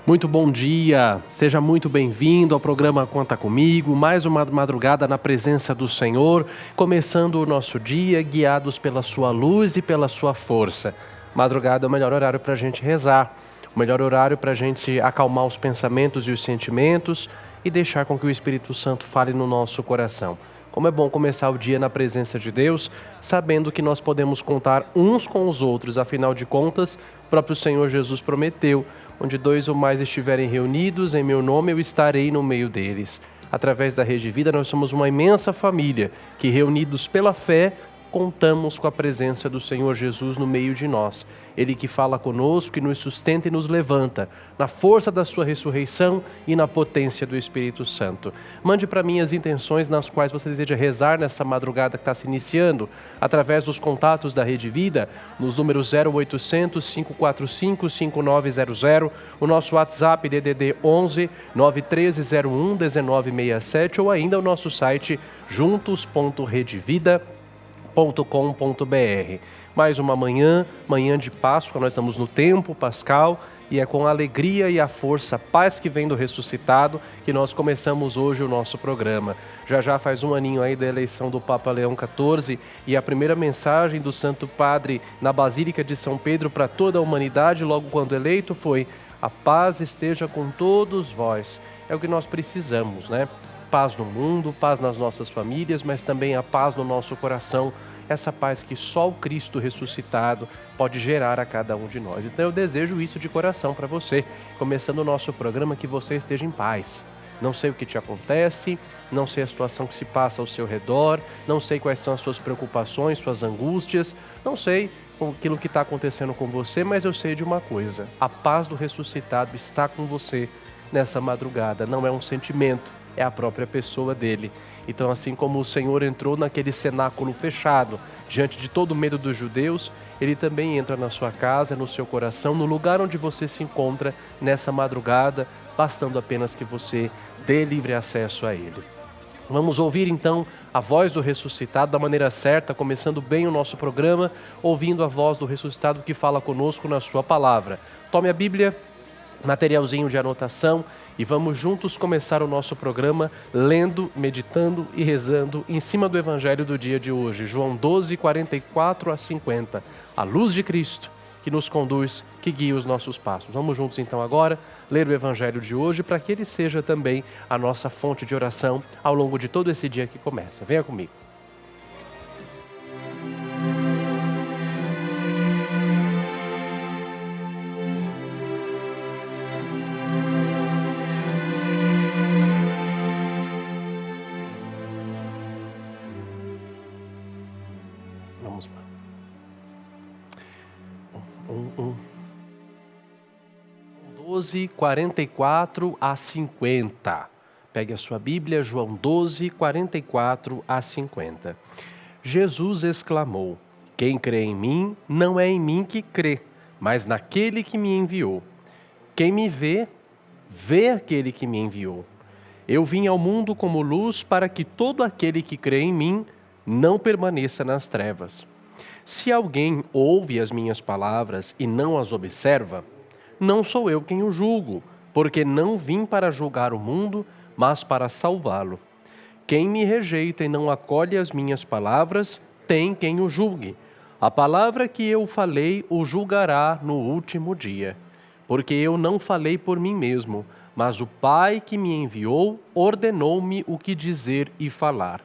Muito bom dia, seja muito bem-vindo ao programa Conta Comigo, mais uma madrugada na presença do Senhor, começando o nosso dia guiados pela sua luz e pela sua força. Madrugada é o melhor horário para a gente rezar, o melhor horário para a gente acalmar os pensamentos e os sentimentos e deixar com que o Espírito Santo fale no nosso coração. Como é bom começar o dia na presença de Deus, sabendo que nós podemos contar uns com os outros, afinal de contas, o próprio Senhor Jesus prometeu: onde dois ou mais estiverem reunidos em meu nome, eu estarei no meio deles. Através da Rede Vida, nós somos uma imensa família que, reunidos pela fé, contamos com a presença do Senhor Jesus no meio de nós. Ele que fala conosco, que nos sustenta e nos levanta, na força da sua ressurreição e na potência do Espírito Santo. Mande para mim as intenções nas quais você deseja rezar nessa madrugada que está se iniciando, através dos contatos da Rede Vida, nos números 0800 545 5900, o nosso WhatsApp DDD 11 91301 1967 ou ainda o nosso site juntos.redevida.com.br. Mais uma manhã de Páscoa, nós estamos no tempo pascal e é com a alegria e a força, a paz que vem do ressuscitado, que nós começamos hoje o nosso programa. Já faz um aninho aí da eleição do Papa Leão XIV e a primeira mensagem do Santo Padre na Basílica de São Pedro para toda a humanidade, logo quando eleito, foi: a paz esteja com todos vós. É o que nós precisamos, né? Paz no mundo, paz nas nossas famílias, mas também a paz no nosso coração, essa paz que só o Cristo ressuscitado pode gerar a cada um de nós. Então eu desejo isso de coração para você, começando o nosso programa, que você esteja em paz. Não sei o que te acontece, não sei a situação que se passa ao seu redor, não sei quais são as suas preocupações, suas angústias, não sei aquilo que está acontecendo com você, mas eu sei de uma coisa: a paz do ressuscitado está com você nessa madrugada. Não é um sentimento, é a própria pessoa dele. Então, assim como o Senhor entrou naquele cenáculo fechado, diante de todo o medo dos judeus, Ele também entra na sua casa, no seu coração, no lugar onde você se encontra nessa madrugada, bastando apenas que você dê livre acesso a Ele. Vamos ouvir então a voz do ressuscitado da maneira certa, começando bem o nosso programa, ouvindo a voz do ressuscitado que fala conosco na sua palavra. Tome a Bíblia, materialzinho de anotação, e vamos juntos começar o nosso programa lendo, meditando e rezando em cima do Evangelho do dia de hoje, João 12, 44 a 50. A luz de Cristo que nos conduz, que guia os nossos passos. Vamos juntos então agora ler o Evangelho de hoje, para que ele seja também a nossa fonte de oração ao longo de todo esse dia que começa. Venha comigo. Vamos lá. 12, 44 a 50. Pegue a sua Bíblia, João 12, 44 a 50. Jesus exclamou: quem crê em mim, não é em mim que crê, mas naquele que me enviou. Quem me vê, vê aquele que me enviou. Eu vim ao mundo como luz, para que todo aquele que crê em mim não permaneça nas trevas. Se alguém ouve as minhas palavras e não as observa, não sou eu quem o julgo, porque não vim para julgar o mundo, mas para salvá-lo. Quem me rejeita e não acolhe as minhas palavras, tem quem o julgue. A palavra que eu falei o julgará no último dia. Porque eu não falei por mim mesmo, mas o Pai que me enviou ordenou-me o que dizer e falar.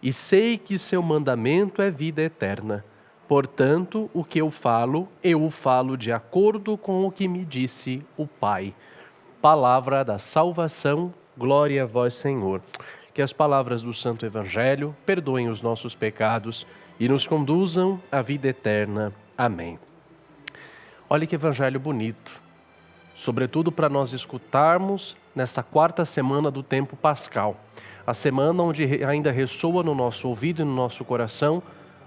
E sei que seu mandamento é vida eterna. Portanto, o que eu o falo de acordo com o que me disse o Pai. Palavra da salvação, glória a vós, Senhor. Que as palavras do Santo Evangelho perdoem os nossos pecados e nos conduzam à vida eterna. Amém. Olha que Evangelho bonito, sobretudo para nós escutarmos nessa quarta semana do tempo pascal, a semana onde ainda ressoa no nosso ouvido e no nosso coração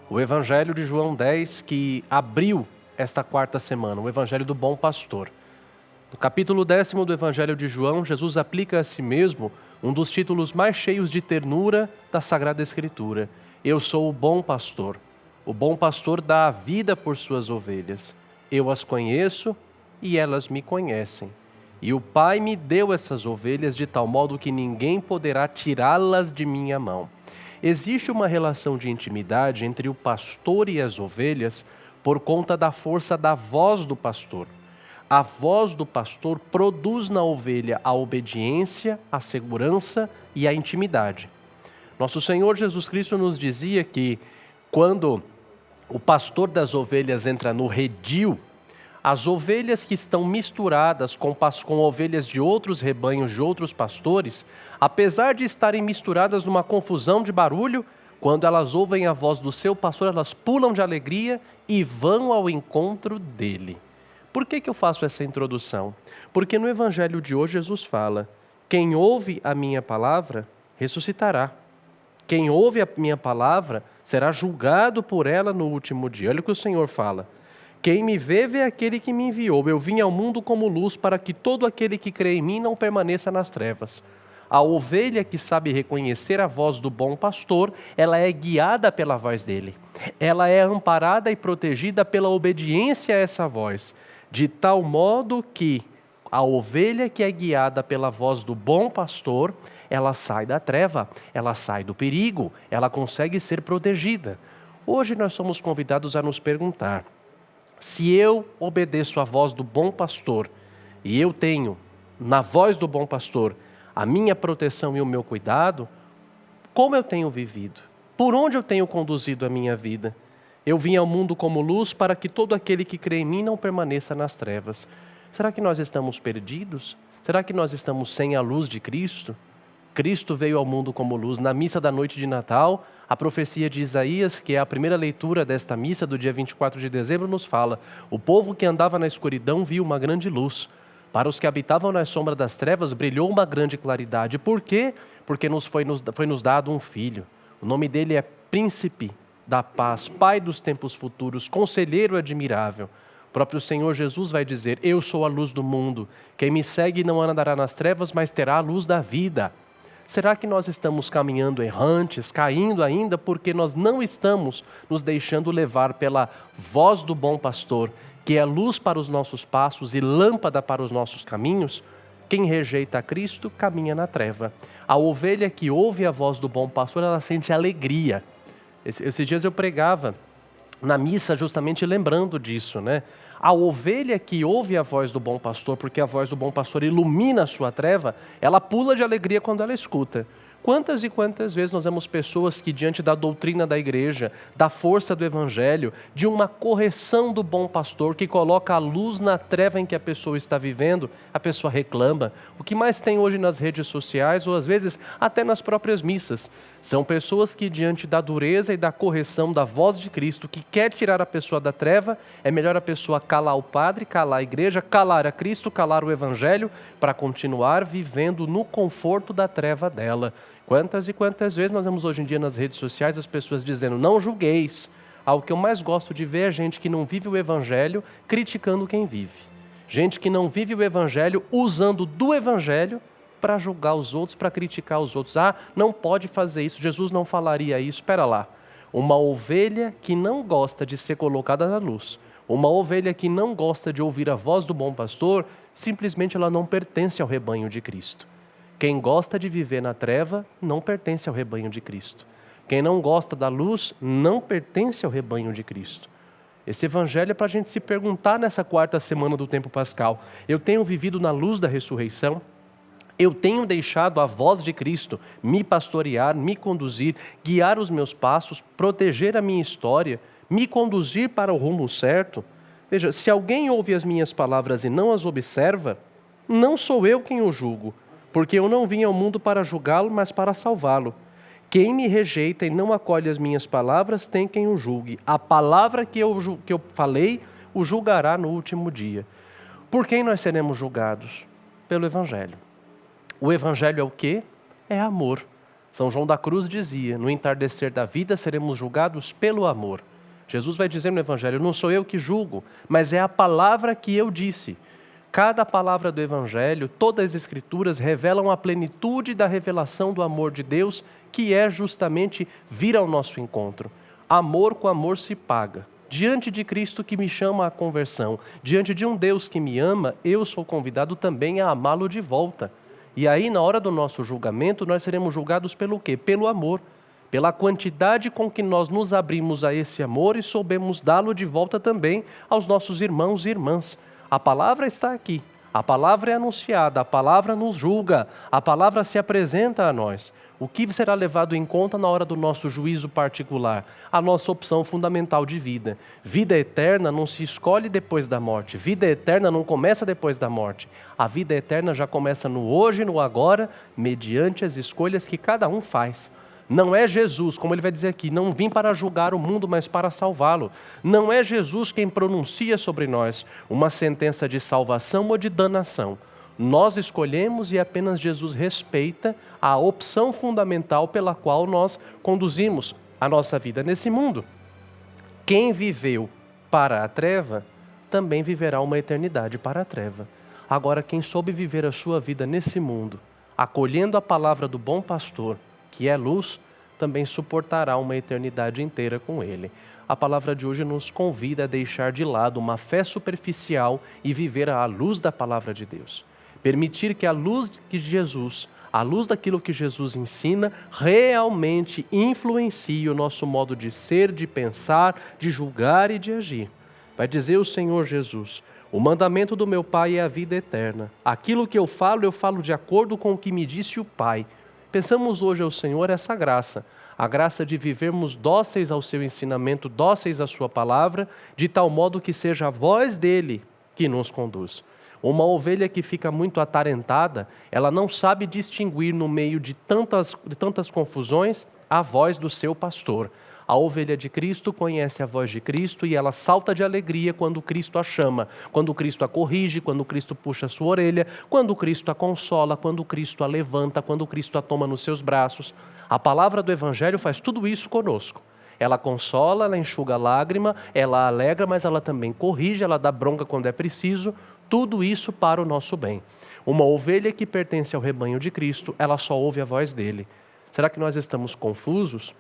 o Evangelho de João 10, que abriu esta quarta semana, o Evangelho do Bom Pastor. No capítulo 10º do Evangelho de João, Jesus aplica a si mesmo um dos títulos mais cheios de ternura da Sagrada Escritura: eu sou o bom pastor. O bom pastor dá a vida por suas ovelhas. Eu as conheço e elas me conhecem. E o Pai me deu essas ovelhas de tal modo que ninguém poderá tirá-las de minha mão. Existe uma relação de intimidade entre o pastor e as ovelhas por conta da força da voz do pastor. A voz do pastor produz na ovelha a obediência, a segurança e a intimidade. Nosso Senhor Jesus Cristo nos dizia que quando o pastor das ovelhas entra no redil, as ovelhas que estão misturadas com ovelhas de outros rebanhos, de outros pastores, apesar de estarem misturadas numa confusão de barulho, quando elas ouvem a voz do seu pastor, elas pulam de alegria e vão ao encontro dele. Por que eu faço essa introdução? Porque no Evangelho de hoje Jesus fala: quem ouve a minha palavra ressuscitará. Quem ouve a minha palavra será julgado por ela no último dia. Olha o que o Senhor fala: quem me vê aquele que me enviou. Eu vim ao mundo como luz para que todo aquele que crê em mim não permaneça nas trevas. A ovelha que sabe reconhecer a voz do bom pastor, ela é guiada pela voz dele. Ela é amparada e protegida pela obediência a essa voz, de tal modo que a ovelha que é guiada pela voz do bom pastor, ela sai da treva, ela sai do perigo, ela consegue ser protegida. Hoje nós somos convidados a nos perguntar: se eu obedeço à voz do bom pastor e eu tenho na voz do bom pastor a minha proteção e o meu cuidado, como eu tenho vivido? Por onde eu tenho conduzido a minha vida? Eu vim ao mundo como luz para que todo aquele que crê em mim não permaneça nas trevas. Será que nós estamos perdidos? Será que nós estamos sem a luz de Cristo? Cristo veio ao mundo como luz. Na missa da noite de Natal, a profecia de Isaías, que é a primeira leitura desta missa do dia 24 de dezembro, nos fala: o povo que andava na escuridão viu uma grande luz. Para os que habitavam na sombra das trevas, brilhou uma grande claridade. Por quê? Porque foi nos dado um filho. O nome dele é Príncipe da Paz, Pai dos tempos futuros, Conselheiro admirável. O próprio Senhor Jesus vai dizer: eu sou a luz do mundo. Quem me segue não andará nas trevas, mas terá a luz da vida. Será que nós estamos caminhando errantes, caindo ainda, porque nós não estamos nos deixando levar pela voz do bom pastor, que é luz para os nossos passos e lâmpada para os nossos caminhos? Quem rejeita a Cristo caminha na treva. A ovelha que ouve a voz do bom pastor, ela sente alegria. Esses dias eu pregava na missa justamente lembrando disso, né? A ovelha que ouve a voz do bom pastor, porque a voz do bom pastor ilumina a sua treva, ela pula de alegria quando ela escuta. Quantas e quantas vezes nós vemos pessoas que, diante da doutrina da igreja, da força do evangelho, de uma correção do bom pastor que coloca a luz na treva em que a pessoa está vivendo, a pessoa reclama. O que mais tem hoje nas redes sociais, ou às vezes até nas próprias missas, são pessoas que, diante da dureza e da correção da voz de Cristo, que quer tirar a pessoa da treva, é melhor a pessoa calar o padre, calar a igreja, calar a Cristo, calar o evangelho, para continuar vivendo no conforto da treva dela. Quantas e quantas vezes nós vemos hoje em dia nas redes sociais as pessoas dizendo: não julgueis. Algo que eu mais gosto de ver é gente que não vive o evangelho criticando quem vive. Gente que não vive o evangelho usando do evangelho para julgar os outros, para criticar os outros. Ah, não pode fazer isso, Jesus não falaria isso. Espera lá. Uma ovelha que não gosta de ser colocada na luz, uma ovelha que não gosta de ouvir a voz do bom pastor, simplesmente ela não pertence ao rebanho de Cristo. Quem gosta de viver na treva não pertence ao rebanho de Cristo. Quem não gosta da luz não pertence ao rebanho de Cristo. Esse evangelho é para a gente se perguntar nessa quarta semana do tempo pascal: eu tenho vivido na luz da ressurreição? Eu tenho deixado a voz de Cristo me pastorear, me conduzir, guiar os meus passos, proteger a minha história, me conduzir para o rumo certo? Veja, se alguém ouve as minhas palavras e não as observa, não sou eu quem o julgo, porque eu não vim ao mundo para julgá-lo, mas para salvá-lo. Quem me rejeita e não acolhe as minhas palavras, tem quem o julgue. A palavra que eu falei, o julgará no último dia. Por quem nós seremos julgados? Pelo Evangelho. O Evangelho é o quê? É amor. São João da Cruz dizia: no entardecer da vida seremos julgados pelo amor. Jesus vai dizer no Evangelho: não sou eu que julgo, mas é a palavra que eu disse. Cada palavra do Evangelho, todas as Escrituras revelam a plenitude da revelação do amor de Deus, que é justamente vir ao nosso encontro. Amor com amor se paga. Diante de Cristo que me chama à conversão, diante de um Deus que me ama, eu sou convidado também a amá-lo de volta. E aí, na hora do nosso julgamento, nós seremos julgados pelo quê? Pelo amor. Pela quantidade com que nós nos abrimos a esse amor e soubemos dá-lo de volta também aos nossos irmãos e irmãs. A palavra está aqui, a palavra é anunciada, a palavra nos julga, a palavra se apresenta a nós. O que será levado em conta na hora do nosso juízo particular? A nossa opção fundamental de vida. Vida eterna não se escolhe depois da morte. Vida eterna não começa depois da morte. A vida eterna já começa no hoje e no agora, mediante as escolhas que cada um faz. Não é Jesus, como ele vai dizer aqui, não vim para julgar o mundo, mas para salvá-lo. Não é Jesus quem pronuncia sobre nós uma sentença de salvação ou de danação. Nós escolhemos e apenas Jesus respeita a opção fundamental pela qual nós conduzimos a nossa vida nesse mundo. Quem viveu para a treva, também viverá uma eternidade para a treva. Agora, quem soube viver a sua vida nesse mundo, acolhendo a palavra do bom pastor, que é luz, também suportará uma eternidade inteira com ele. A palavra de hoje nos convida a deixar de lado uma fé superficial e viver à luz da palavra de Deus. Permitir que a luz de Jesus, a luz daquilo que Jesus ensina, realmente influencie o nosso modo de ser, de pensar, de julgar e de agir. Vai dizer o Senhor Jesus: o mandamento do meu Pai é a vida eterna. Aquilo que eu falo de acordo com o que me disse o Pai. Pensamos hoje ao Senhor essa graça, a graça de vivermos dóceis ao seu ensinamento, dóceis à sua palavra, de tal modo que seja a voz dele que nos conduz. Uma ovelha que fica muito atarentada, ela não sabe distinguir no meio de tantas confusões a voz do seu pastor. A ovelha de Cristo conhece a voz de Cristo e ela salta de alegria quando Cristo a chama, quando Cristo a corrige, quando Cristo puxa a sua orelha, quando Cristo a consola, quando Cristo a levanta, quando Cristo a toma nos seus braços. A palavra do Evangelho faz tudo isso conosco. Ela consola, ela enxuga a lágrima, ela alegra, mas ela também corrige, ela dá bronca quando é preciso. Tudo isso para o nosso bem. Uma ovelha que pertence ao rebanho de Cristo, ela só ouve a voz dele. Será que nós estamos confusos?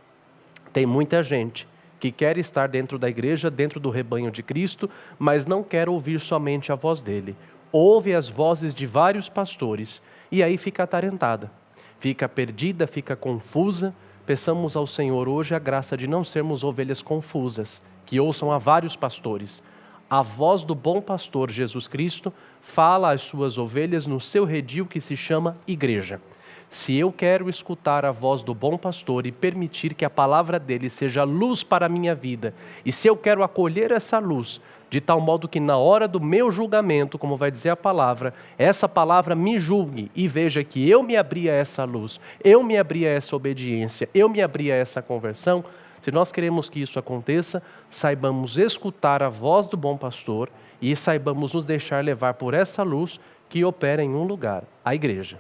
Tem muita gente que quer estar dentro da igreja, dentro do rebanho de Cristo, mas não quer ouvir somente a voz dele. Ouve as vozes de vários pastores e aí fica atarentada, fica perdida, fica confusa. Peçamos ao Senhor hoje a graça de não sermos ovelhas confusas, que ouçam a vários pastores. A voz do bom pastor Jesus Cristo fala às suas ovelhas no seu redil que se chama igreja. Se eu quero escutar a voz do bom pastor e permitir que a palavra dele seja luz para a minha vida, e se eu quero acolher essa luz, de tal modo que na hora do meu julgamento, como vai dizer a palavra, essa palavra me julgue e veja que eu me abri a essa luz, eu me abri a essa obediência, eu me abri a essa conversão, se nós queremos que isso aconteça, saibamos escutar a voz do bom pastor e saibamos nos deixar levar por essa luz que opera em um lugar, a igreja.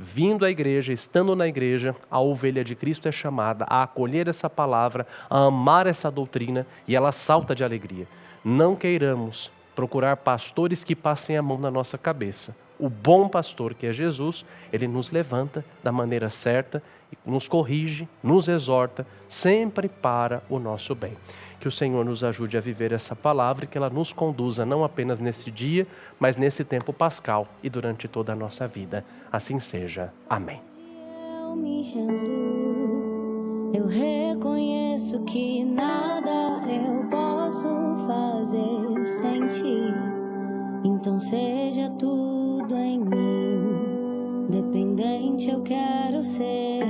Vindo à igreja, estando na igreja, a ovelha de Cristo é chamada a acolher essa palavra, a amar essa doutrina e ela salta de alegria. Não queiramos procurar pastores que passem a mão na nossa cabeça. O bom pastor, que é Jesus, ele nos levanta da maneira certa, nos corrige, nos exorta, sempre para o nosso bem. Que o Senhor nos ajude a viver essa palavra e que ela nos conduza não apenas nesse dia, mas nesse tempo pascal e durante toda a nossa vida. Assim seja. Amém. Eu me rendo, eu reconheço que nada eu posso fazer sem ti. Então seja tudo em mim, dependente eu quero ser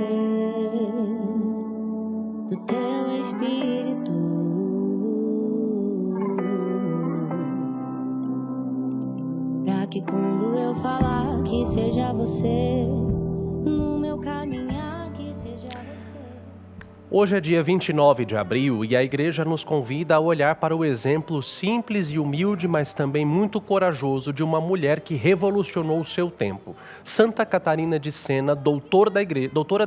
do teu Espírito. Pra que quando eu falar que seja você, no meu caminhar que seja você. Hoje é dia 29 de abril e a igreja nos convida a olhar para o exemplo simples e humilde, mas também muito corajoso de uma mulher que revolucionou o seu tempo. Santa Catarina de Sena, doutora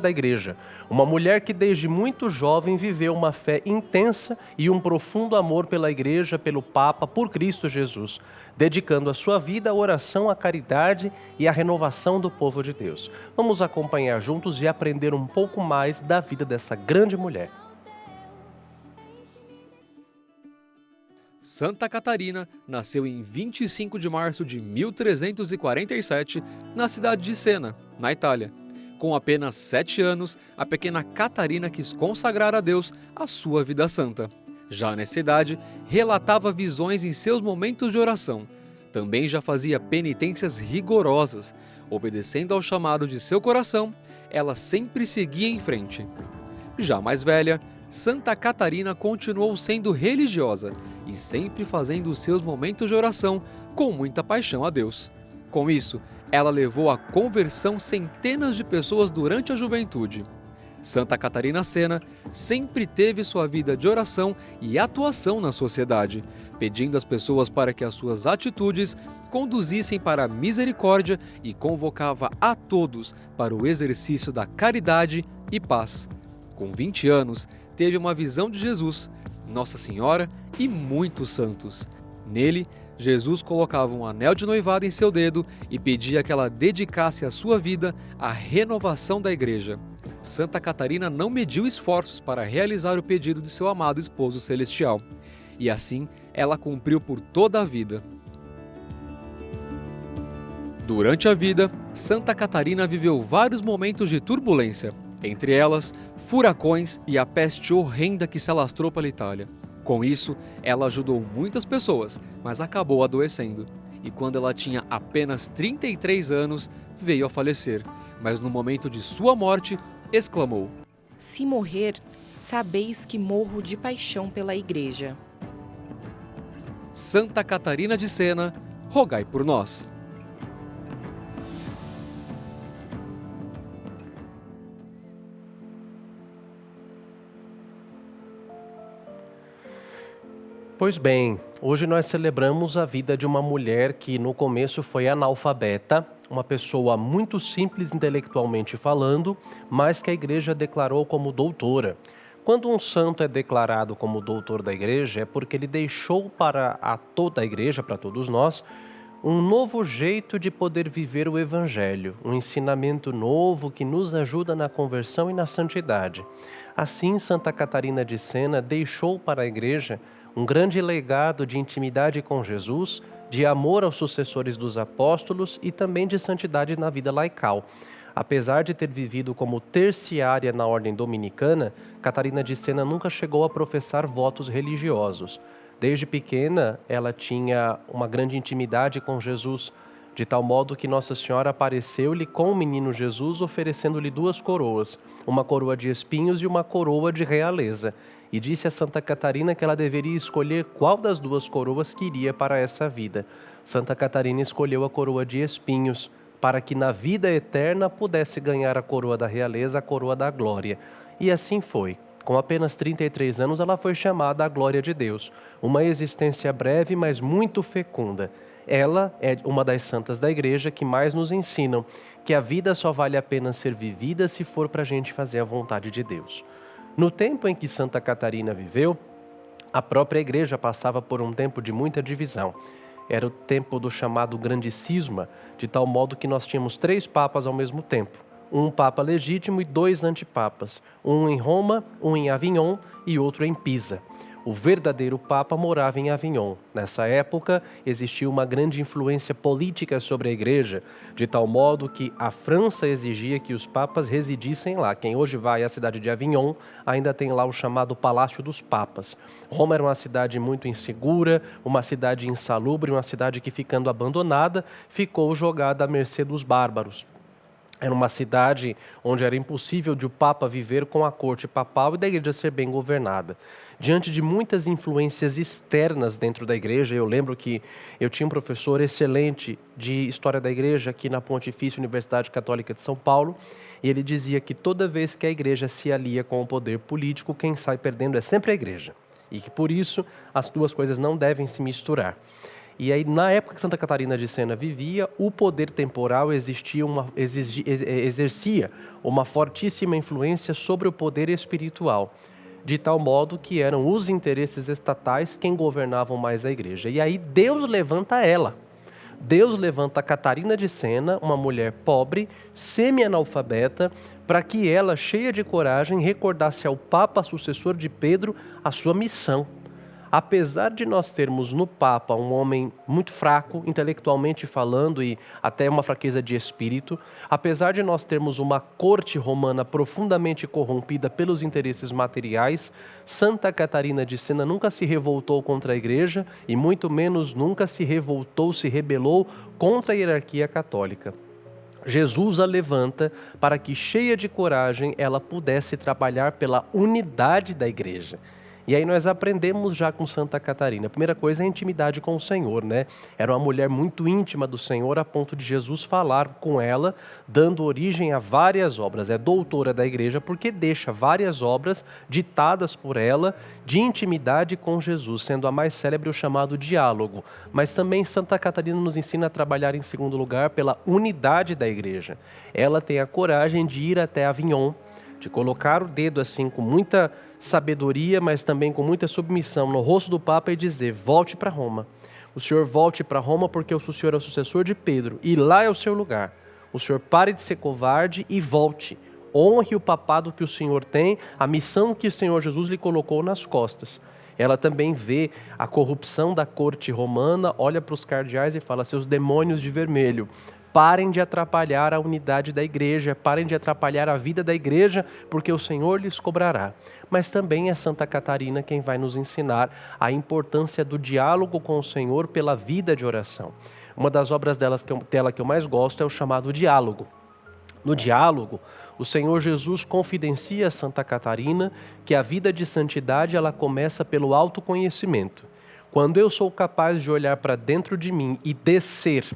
da igreja. Uma mulher que desde muito jovem viveu uma fé intensa e um profundo amor pela igreja, pelo Papa, por Cristo Jesus, dedicando a sua vida à oração, à caridade e à renovação do povo de Deus. Vamos acompanhar juntos e aprender um pouco mais da vida dessa grande mulher. Santa Catarina nasceu em 25 de março de 1347, na cidade de Siena, na Itália. Com apenas 7 anos, a pequena Catarina quis consagrar a Deus a sua vida santa. Já nessa idade, relatava visões em seus momentos de oração. Também já fazia penitências rigorosas. Obedecendo ao chamado de seu coração, ela sempre seguia em frente. Já mais velha, Santa Catarina continuou sendo religiosa e sempre fazendo os seus momentos de oração com muita paixão a Deus. Com isso, ela levou à conversão centenas de pessoas durante a juventude. Santa Catarina Sena sempre teve sua vida de oração e atuação na sociedade, pedindo às pessoas para que as suas atitudes conduzissem para a misericórdia e convocava a todos para o exercício da caridade e paz. Com 20 anos, teve uma visão de Jesus, Nossa Senhora e muitos santos. Nele, Jesus colocava um anel de noivado em seu dedo e pedia que ela dedicasse a sua vida à renovação da igreja. Santa Catarina não mediu esforços para realizar o pedido de seu amado esposo celestial. E assim, ela cumpriu por toda a vida. Durante a vida, Santa Catarina viveu vários momentos de turbulência, entre elas, furacões e a peste horrenda que se alastrou pela Itália. Com isso, ela ajudou muitas pessoas, mas acabou adoecendo. E quando ela tinha apenas 33 anos, veio a falecer. Mas no momento de sua morte, exclamou: "Se morrer, sabeis que morro de paixão pela Igreja." Santa Catarina de Sena, rogai por nós. Pois bem, hoje nós celebramos a vida de uma mulher que no começo foi analfabeta, uma pessoa muito simples intelectualmente falando, mas que a igreja declarou como doutora. Quando um santo é declarado como doutor da igreja, é porque ele deixou para toda a igreja, para todos nós, um novo jeito de poder viver o evangelho, um ensinamento novo que nos ajuda na conversão e na santidade. Assim, Santa Catarina de Sena deixou para a igreja um grande legado de intimidade com Jesus, de amor aos sucessores dos apóstolos e também de santidade na vida laical. Apesar de ter vivido como terciária na ordem dominicana, Catarina de Sena nunca chegou a professar votos religiosos. Desde pequena, ela tinha uma grande intimidade com Jesus, de tal modo que Nossa Senhora apareceu-lhe com o menino Jesus, oferecendo-lhe 2 coroas, uma coroa de espinhos e uma coroa de realeza. E disse a Santa Catarina que ela deveria escolher qual das 2 coroas queria para essa vida. Santa Catarina escolheu a coroa de espinhos, para que na vida eterna pudesse ganhar a coroa da realeza, a coroa da glória. E assim foi. Com apenas 33 anos, ela foi chamada à glória de Deus. Uma existência breve, mas muito fecunda. Ela é uma das santas da igreja que mais nos ensinam que a vida só vale a pena ser vivida se for para a gente fazer a vontade de Deus. No tempo em que Santa Catarina viveu, a própria igreja passava por um tempo de muita divisão. Era o tempo do chamado Grande Cisma, de tal modo que nós tínhamos 3 papas ao mesmo tempo. Um papa legítimo e 2 antipapas. Um em Roma, um em Avignon e outro em Pisa. O verdadeiro papa morava em Avignon. Nessa época, existia uma grande influência política sobre a igreja, de tal modo que a França exigia que os papas residissem lá. Quem hoje vai à cidade de Avignon ainda tem lá o chamado Palácio dos Papas. Roma era uma cidade muito insegura, uma cidade insalubre, uma cidade que, ficando abandonada, ficou jogada à mercê dos bárbaros. Era uma cidade onde era impossível de o Papa viver com a corte papal e da igreja ser bem governada. Diante de muitas influências externas dentro da igreja, eu lembro que eu tinha um professor excelente de História da Igreja aqui na Pontifícia Universidade Católica de São Paulo, e ele dizia que toda vez que a igreja se alia com o poder político, quem sai perdendo é sempre a igreja. E que por isso as 2 coisas não devem se misturar. E aí, na época que Santa Catarina de Sena vivia, o poder temporal exercia uma fortíssima influência sobre o poder espiritual, de tal modo que eram os interesses estatais quem governavam mais a igreja. E aí Deus levanta ela. Deus levanta Catarina de Sena, uma mulher pobre, semi-analfabeta, para que ela, cheia de coragem, recordasse ao Papa sucessor de Pedro a sua missão. Apesar de nós termos no Papa um homem muito fraco, intelectualmente falando, e até uma fraqueza de espírito, apesar de nós termos uma corte romana profundamente corrompida pelos interesses materiais, Santa Catarina de Sena nunca se revoltou contra a Igreja e muito menos nunca se rebelou contra a hierarquia católica. Jesus a levanta para que, cheia de coragem, ela pudesse trabalhar pela unidade da Igreja. E aí nós aprendemos já com Santa Catarina. A primeira coisa é a intimidade com o Senhor, né? Era uma mulher muito íntima do Senhor, a ponto de Jesus falar com ela, dando origem a várias obras. É doutora da Igreja porque deixa várias obras ditadas por ela de intimidade com Jesus, sendo a mais célebre o chamado diálogo. Mas também Santa Catarina nos ensina a trabalhar, em segundo lugar, pela unidade da Igreja. Ela tem a coragem de ir até Avignon, de colocar o dedo assim com muita sabedoria, mas também com muita submissão no rosto do Papa e dizer: volte para Roma. O senhor volte para Roma porque o senhor é o sucessor de Pedro e lá é o seu lugar. O senhor pare de ser covarde e volte. Honre o papado que o senhor tem, a missão que o Senhor Jesus lhe colocou nas costas. Ela também vê a corrupção da corte romana, olha para os cardeais e fala: seus demônios de vermelho, parem de atrapalhar a unidade da Igreja, parem de atrapalhar a vida da Igreja, porque o Senhor lhes cobrará. Mas também é Santa Catarina quem vai nos ensinar a importância do diálogo com o Senhor pela vida de oração. Uma das obras dela que eu mais gosto é o chamado Diálogo. No diálogo, o Senhor Jesus confidencia a Santa Catarina que a vida de santidade ela começa pelo autoconhecimento. Quando eu sou capaz de olhar para dentro de mim e descer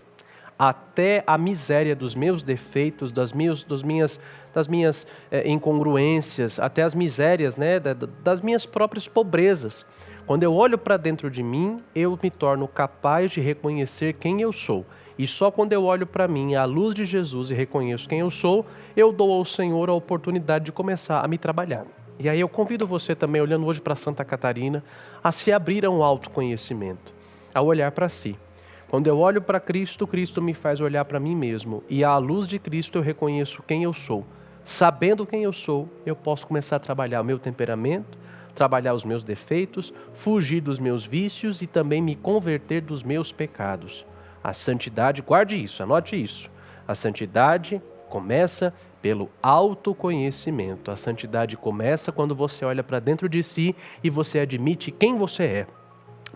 até a miséria dos meus defeitos, das minhas incongruências, até as misérias, né, das minhas próprias pobrezas. Quando eu olho para dentro de mim, eu me torno capaz de reconhecer quem eu sou. E só quando eu olho para mim, à luz de Jesus, e reconheço quem eu sou, eu dou ao Senhor a oportunidade de começar a me trabalhar. E aí eu convido você também, olhando hoje para Santa Catarina, a se abrir a um autoconhecimento, a olhar para si. Quando eu olho para Cristo, Cristo me faz olhar para mim mesmo. E à luz de Cristo eu reconheço quem eu sou. Sabendo quem eu sou, eu posso começar a trabalhar o meu temperamento, trabalhar os meus defeitos, fugir dos meus vícios e também me converter dos meus pecados. A santidade, guarde isso, anote isso. A santidade começa pelo autoconhecimento. A santidade começa quando você olha para dentro de si e você admite quem você é.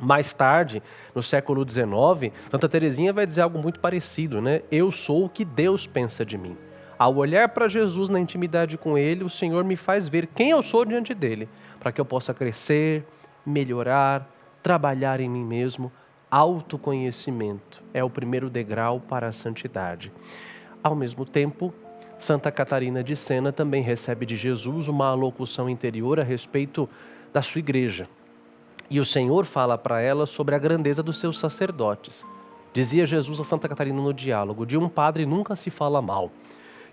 Mais tarde, no século XIX, Santa Teresinha vai dizer algo muito parecido, né? Eu sou o que Deus pensa de mim. Ao olhar para Jesus na intimidade com Ele, o Senhor me faz ver quem eu sou diante dEle, para que eu possa crescer, melhorar, trabalhar em mim mesmo. Autoconhecimento é o primeiro degrau para a santidade. Ao mesmo tempo, Santa Catarina de Sena também recebe de Jesus uma alocução interior a respeito da sua igreja. E o Senhor fala para ela sobre a grandeza dos seus sacerdotes. Dizia Jesus a Santa Catarina no diálogo: de um padre nunca se fala mal.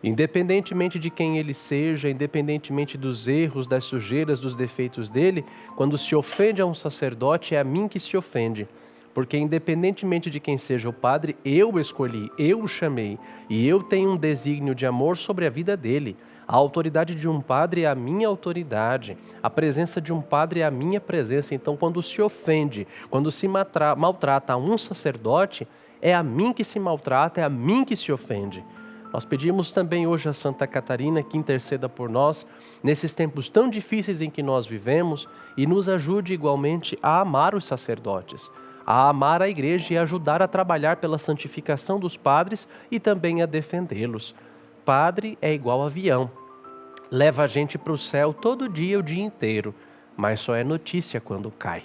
Independentemente de quem ele seja, independentemente dos erros, das sujeiras, dos defeitos dele, quando se ofende a um sacerdote, é a mim que se ofende. Porque independentemente de quem seja o padre, eu o escolhi, eu o chamei, e eu tenho um desígnio de amor sobre a vida dele. A autoridade de um padre é a minha autoridade, a presença de um padre é a minha presença. Então, quando se ofende, quando se maltrata a um sacerdote, é a mim que se maltrata, é a mim que se ofende. Nós pedimos também hoje a Santa Catarina que interceda por nós, nesses tempos tão difíceis em que nós vivemos, e nos ajude igualmente a amar os sacerdotes, a amar a igreja e ajudar a trabalhar pela santificação dos padres e também a defendê-los. Padre é igual avião, leva a gente para o céu todo dia, o dia inteiro, mas só é notícia quando cai.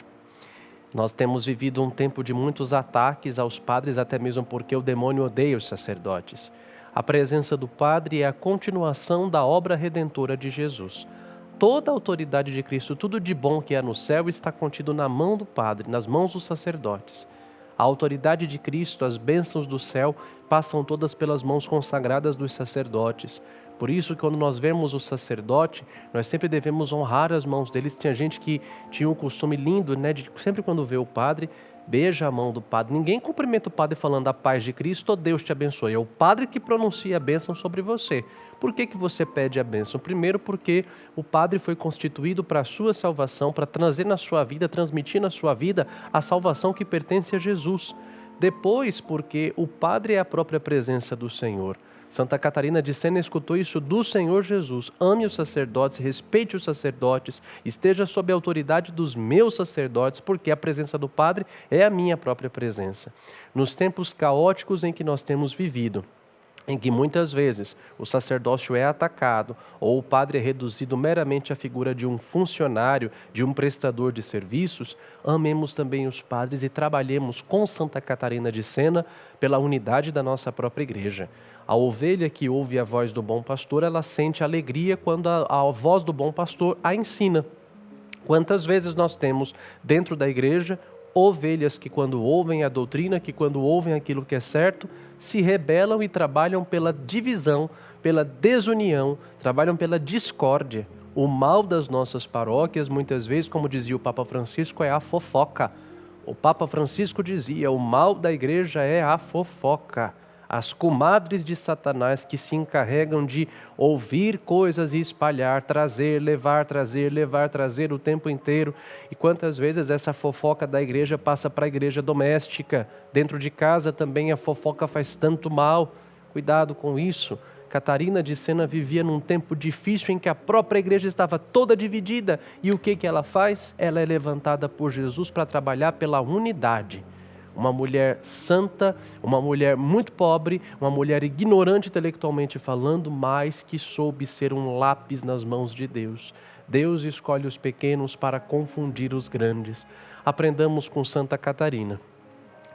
Nós temos vivido um tempo de muitos ataques aos padres, até mesmo porque o demônio odeia os sacerdotes. A presença do padre é a continuação da obra redentora de Jesus. Toda a autoridade de Cristo, tudo de bom que há no céu está contido na mão do padre, nas mãos dos sacerdotes. A autoridade de Cristo, as bênçãos do céu, passam todas pelas mãos consagradas dos sacerdotes. Por isso, quando nós vemos o sacerdote, nós sempre devemos honrar as mãos deles. Tinha gente que tinha um costume lindo, né, de sempre quando vê o padre, beija a mão do padre. Ninguém cumprimenta o padre falando a paz de Cristo ou Deus te abençoe. É o padre que pronuncia a bênção sobre você. Por que você pede a bênção? Primeiro, porque o padre foi constituído para a sua salvação, para trazer na sua vida, transmitir na sua vida a salvação que pertence a Jesus. Depois, porque o padre é a própria presença do Senhor. Santa Catarina de Sena escutou isso do Senhor Jesus. Ame os sacerdotes, respeite os sacerdotes, esteja sob a autoridade dos meus sacerdotes, porque a presença do Padre é a minha própria presença. Nos tempos caóticos em que nós temos vivido, em que muitas vezes o sacerdócio é atacado ou o padre é reduzido meramente à figura de um funcionário, de um prestador de serviços, amemos também os padres e trabalhemos com Santa Catarina de Sena pela unidade da nossa própria igreja. A ovelha que ouve a voz do bom pastor, ela sente alegria quando a voz do bom pastor a ensina. Quantas vezes nós temos dentro da igreja ovelhas que quando ouvem a doutrina, que quando ouvem aquilo que é certo, se rebelam e trabalham pela divisão, pela desunião, trabalham pela discórdia. O mal das nossas paróquias, muitas vezes, como dizia o Papa Francisco, é a fofoca. O Papa Francisco dizia, o mal da igreja é a fofoca. As comadres de Satanás que se encarregam de ouvir coisas e espalhar, trazer, levar, trazer o tempo inteiro. E quantas vezes essa fofoca da igreja passa para a igreja doméstica. Dentro de casa também a fofoca faz tanto mal. Cuidado com isso. Catarina de Sena vivia num tempo difícil em que a própria igreja estava toda dividida. E o que ela faz? Ela é levantada por Jesus para trabalhar pela unidade. Uma mulher santa, uma mulher muito pobre, uma mulher ignorante intelectualmente falando, mas que soube ser um lápis nas mãos de Deus. Deus escolhe os pequenos para confundir os grandes. Aprendamos com Santa Catarina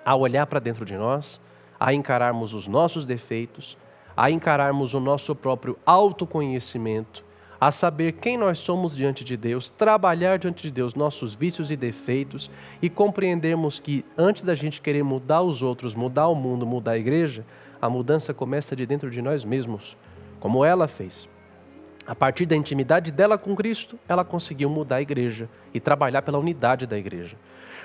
a olhar para dentro de nós, a encararmos os nossos defeitos, a encararmos o nosso próprio autoconhecimento, a saber quem nós somos diante de Deus, trabalhar diante de Deus nossos vícios e defeitos e compreendermos que antes da gente querer mudar os outros, mudar o mundo, mudar a igreja, a mudança começa de dentro de nós mesmos, como ela fez. A partir da intimidade dela com Cristo, ela conseguiu mudar a igreja e trabalhar pela unidade da igreja.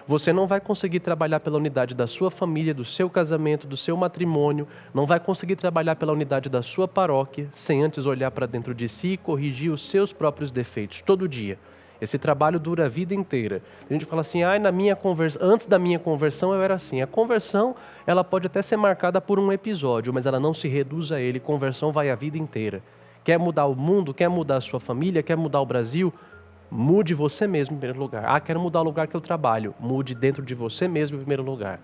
Você não vai conseguir trabalhar pela unidade da sua família, do seu casamento, do seu matrimônio, não vai conseguir trabalhar pela unidade da sua paróquia, sem antes olhar para dentro de si e corrigir os seus próprios defeitos, todo dia. Esse trabalho dura a vida inteira. A gente fala assim, antes da minha conversão eu era assim. A conversão, ela pode até ser marcada por um episódio, mas ela não se reduz a ele. Conversão vai a vida inteira. Quer mudar o mundo, quer mudar a sua família, quer mudar o Brasil? Mude você mesmo em primeiro lugar. Quero mudar o lugar que eu trabalho. Mude dentro de você mesmo em primeiro lugar.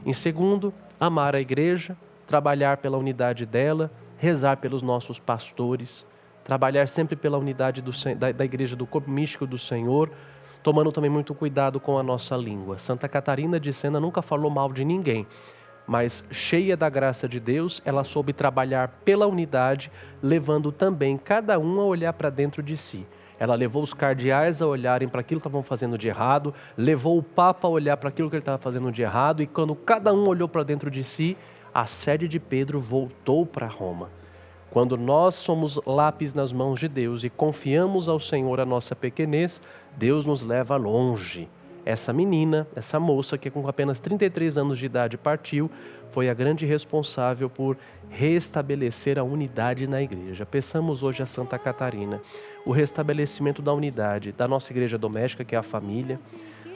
Em segundo, amar a igreja, trabalhar pela unidade dela, rezar pelos nossos pastores, trabalhar sempre pela unidade da igreja, do corpo místico do Senhor, tomando também muito cuidado com a nossa língua. Santa Catarina de Sena nunca falou mal de ninguém, mas cheia da graça de Deus, ela soube trabalhar pela unidade, levando também cada um a olhar para dentro de si. Ela levou os cardeais a olharem para aquilo que estavam fazendo de errado, levou o Papa a olhar para aquilo que ele estava fazendo de errado, e quando cada um olhou para dentro de si, a sede de Pedro voltou para Roma. Quando nós somos lápis nas mãos de Deus e confiamos ao Senhor a nossa pequenez, Deus nos leva longe. Essa menina, essa moça que com apenas 33 anos de idade partiu, foi a grande responsável por restabelecer a unidade na igreja. Peçamos hoje a Santa Catarina o restabelecimento da unidade da nossa igreja doméstica, que é a família,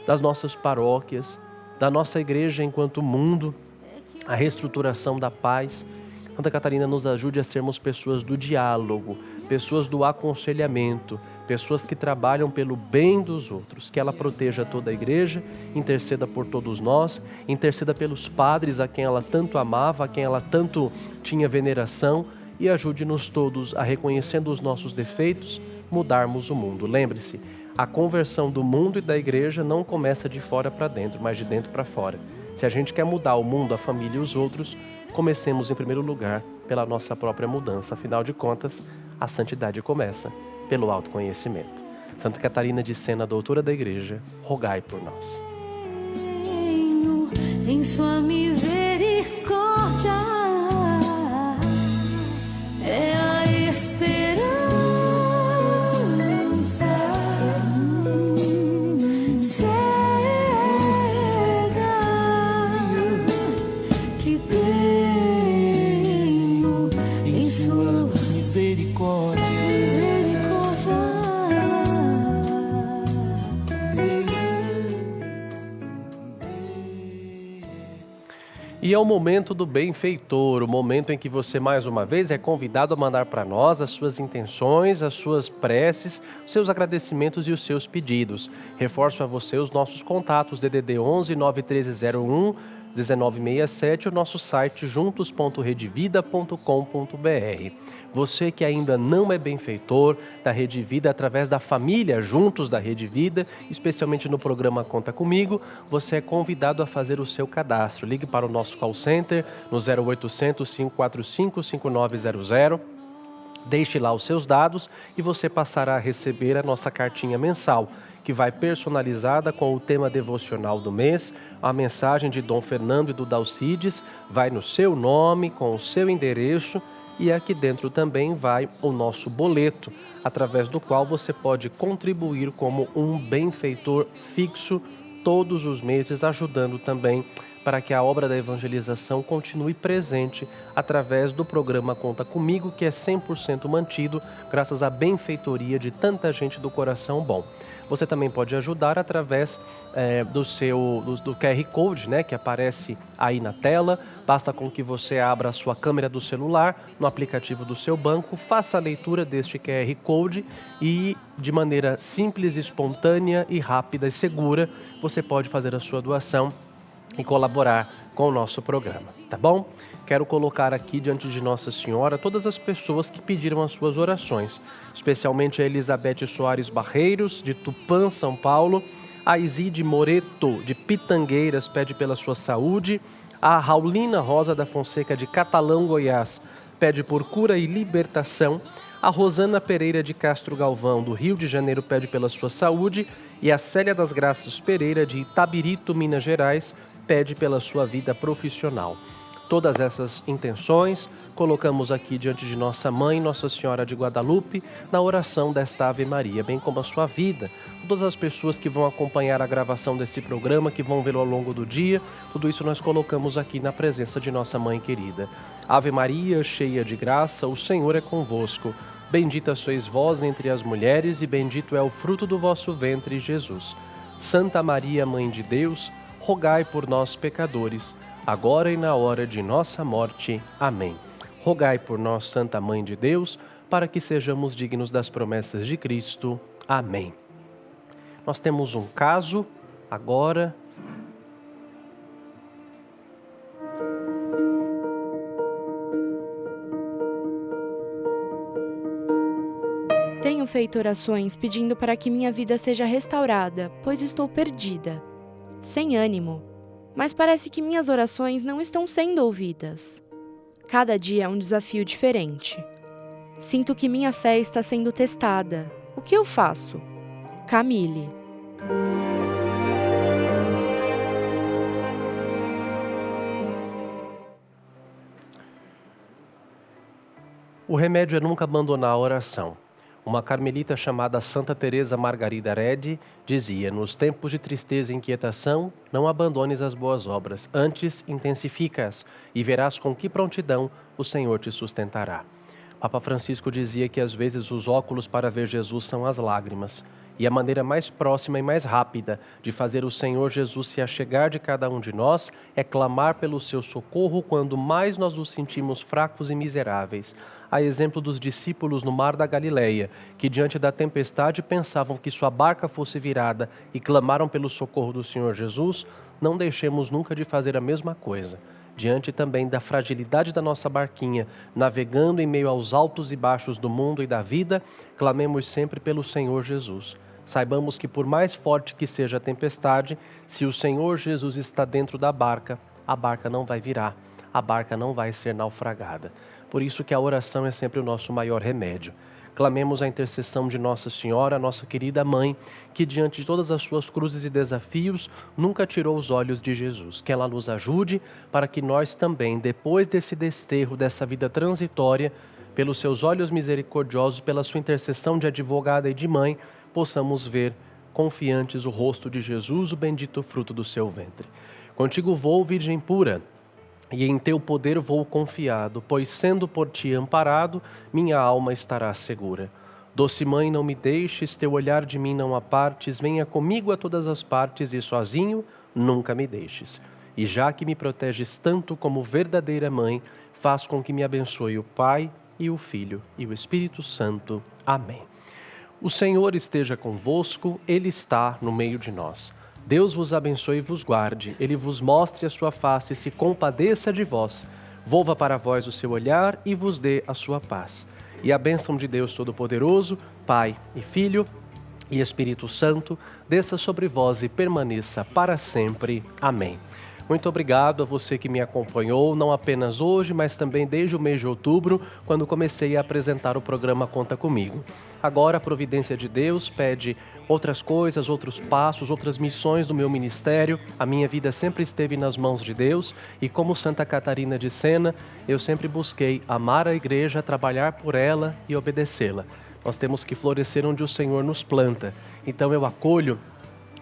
das nossas paróquias, da nossa igreja enquanto mundo, a reestruturação da paz. Santa Catarina nos ajude a sermos pessoas do diálogo, pessoas do aconselhamento, pessoas que trabalham pelo bem dos outros. Que ela proteja toda a igreja, interceda por todos nós, interceda pelos padres a quem ela tanto amava, a quem ela tanto tinha veneração, e ajude-nos todos a, reconhecendo os nossos defeitos, mudarmos o mundo. Lembre-se, a conversão do mundo e da igreja não começa de fora para dentro, mas de dentro para fora. Se a gente quer mudar o mundo, a família e os outros, comecemos em primeiro lugar pela nossa própria mudança. Afinal de contas, a santidade começa pelo autoconhecimento. Santa Catarina de Sena, doutora da igreja, rogai por nós. Em sua misericórdia é a esperança. Cega E é o momento do benfeitor, o momento em que você mais uma vez é convidado a mandar para nós as suas intenções, as suas preces, os seus agradecimentos e os seus pedidos. Reforço a você os nossos contatos DDD 11 91301 1967, o nosso site juntos.redevida.com.br. Você que ainda não é benfeitor da Rede Vida através da família Juntos da Rede Vida, especialmente no programa Conta Comigo, você é convidado a fazer o seu cadastro. Ligue para o nosso call center no 0800 545 5900. Deixe lá os seus dados e você passará a receber a nossa cartinha mensal, que vai personalizada com o tema devocional do mês. A mensagem de Dom Fernando e do Dalcides vai no seu nome, com o seu endereço, e aqui dentro também vai o nosso boleto, através do qual você pode contribuir como um benfeitor fixo todos os meses, ajudando também para que a obra da evangelização continue presente através do programa Conta Comigo, que é 100% mantido graças à benfeitoria de tanta gente do coração bom. Você também pode ajudar através do QR Code, né, que aparece aí na tela. Basta com que você abra a sua câmera do celular no aplicativo do seu banco, faça a leitura deste QR Code e, de maneira simples, espontânea e rápida e segura, você pode fazer a sua doação e colaborar com o nosso programa, tá bom? Quero colocar aqui diante de Nossa Senhora todas as pessoas que pediram as suas orações, especialmente a Elizabeth Soares Barreiros, de Tupã, São Paulo, a Iside Moreto, de Pitangueiras, pede pela sua saúde, a Raulina Rosa da Fonseca, de Catalão, Goiás, pede por cura e libertação, a Rosana Pereira de Castro Galvão, do Rio de Janeiro, pede pela sua saúde, e a Célia das Graças Pereira, de Itabirito, Minas Gerais, pede pela sua vida profissional. Todas essas intenções colocamos aqui diante de nossa Mãe, Nossa Senhora de Guadalupe, na oração desta Ave Maria, bem como a sua vida. Todas as pessoas que vão acompanhar a gravação desse programa, que vão vê-lo ao longo do dia, tudo isso nós colocamos aqui na presença de nossa Mãe querida. Ave Maria, cheia de graça, o Senhor é convosco. Bendita sois vós entre as mulheres e bendito é o fruto do vosso ventre, Jesus. Santa Maria, Mãe de Deus, rogai por nós, pecadores, agora e na hora de nossa morte. Amém. Rogai por nós, Santa Mãe de Deus, para que sejamos dignos das promessas de Cristo. Amém. Nós temos um caso agora. Tenho feito orações pedindo para que minha vida seja restaurada, pois estou perdida, sem ânimo, mas parece que minhas orações não estão sendo ouvidas. Cada dia é um desafio diferente. Sinto que minha fé está sendo testada. O que eu faço? Camille. O remédio é nunca abandonar a oração. Uma carmelita chamada Santa Teresa Margarida Redi dizia: nos tempos de tristeza e inquietação, não abandones as boas obras, antes intensifica-as e verás com que prontidão o Senhor te sustentará. Papa Francisco dizia que às vezes os óculos para ver Jesus são as lágrimas, e a maneira mais próxima e mais rápida de fazer o Senhor Jesus se achegar de cada um de nós é clamar pelo seu socorro quando mais nós nos sentimos fracos e miseráveis. A exemplo dos discípulos no mar da Galileia, que diante da tempestade pensavam que sua barca fosse virada e clamaram pelo socorro do Senhor Jesus, não deixemos nunca de fazer a mesma coisa. Diante também da fragilidade da nossa barquinha, navegando em meio aos altos e baixos do mundo e da vida, clamemos sempre pelo Senhor Jesus. Saibamos que por mais forte que seja a tempestade, se o Senhor Jesus está dentro da barca, a barca não vai virar, a barca não vai ser naufragada. Por isso que a oração é sempre o nosso maior remédio. Clamemos a intercessão de Nossa Senhora, nossa querida Mãe, que diante de todas as suas cruzes e desafios, nunca tirou os olhos de Jesus. Que ela nos ajude para que nós também, depois desse desterro, dessa vida transitória, pelos seus olhos misericordiosos, pela sua intercessão de advogada e de mãe, possamos ver confiantes o rosto de Jesus, o bendito fruto do seu ventre. Contigo vou, Virgem pura, e em teu poder vou confiado, pois sendo por ti amparado, minha alma estará segura. Doce Mãe, não me deixes, teu olhar de mim não apartes, venha comigo a todas as partes e sozinho nunca me deixes. E já que me proteges tanto como verdadeira mãe, faz com que me abençoe o Pai e o Filho e o Espírito Santo. Amém. O Senhor esteja convosco, Ele está no meio de nós. Deus vos abençoe e vos guarde, Ele vos mostre a sua face e se compadeça de vós. Volva para vós o seu olhar e vos dê a sua paz. E a bênção de Deus Todo-Poderoso, Pai e Filho e Espírito Santo, desça sobre vós e permaneça para sempre. Amém. Muito obrigado a você que me acompanhou, não apenas hoje, mas também desde o mês de outubro, quando comecei a apresentar o programa Conta Comigo. Agora a providência de Deus pede outras coisas, outros passos, outras missões do meu ministério. A minha vida sempre esteve nas mãos de Deus e como Santa Catarina de Sena, eu sempre busquei amar a igreja, trabalhar por ela e obedecê-la. Nós temos que florescer onde o Senhor nos planta. Então eu acolho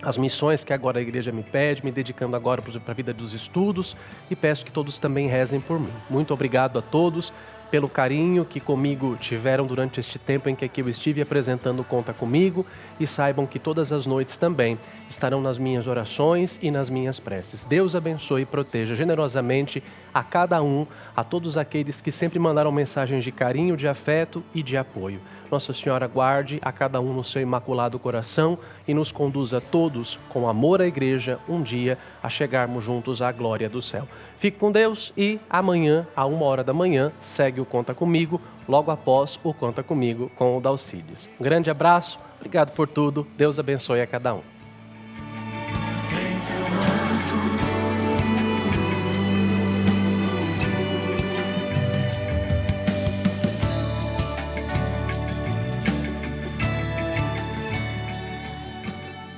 as missões que agora a igreja me pede, me dedicando agora para a vida dos estudos e peço que todos também rezem por mim. Muito obrigado a todos pelo carinho que comigo tiveram durante este tempo em que aqui eu estive apresentando Conta Comigo e saibam que todas as noites também estarão nas minhas orações e nas minhas preces. Deus abençoe e proteja generosamente a cada um, a todos aqueles que sempre mandaram mensagens de carinho, de afeto e de apoio. Nossa Senhora guarde a cada um no seu imaculado coração e nos conduza todos com amor à igreja um dia a chegarmos juntos à glória do céu. Fique com Deus e amanhã, à 1h da manhã, segue o Conta Comigo, logo após o Conta Comigo com o Dalcides. Um grande abraço, obrigado por tudo, Deus abençoe a cada um.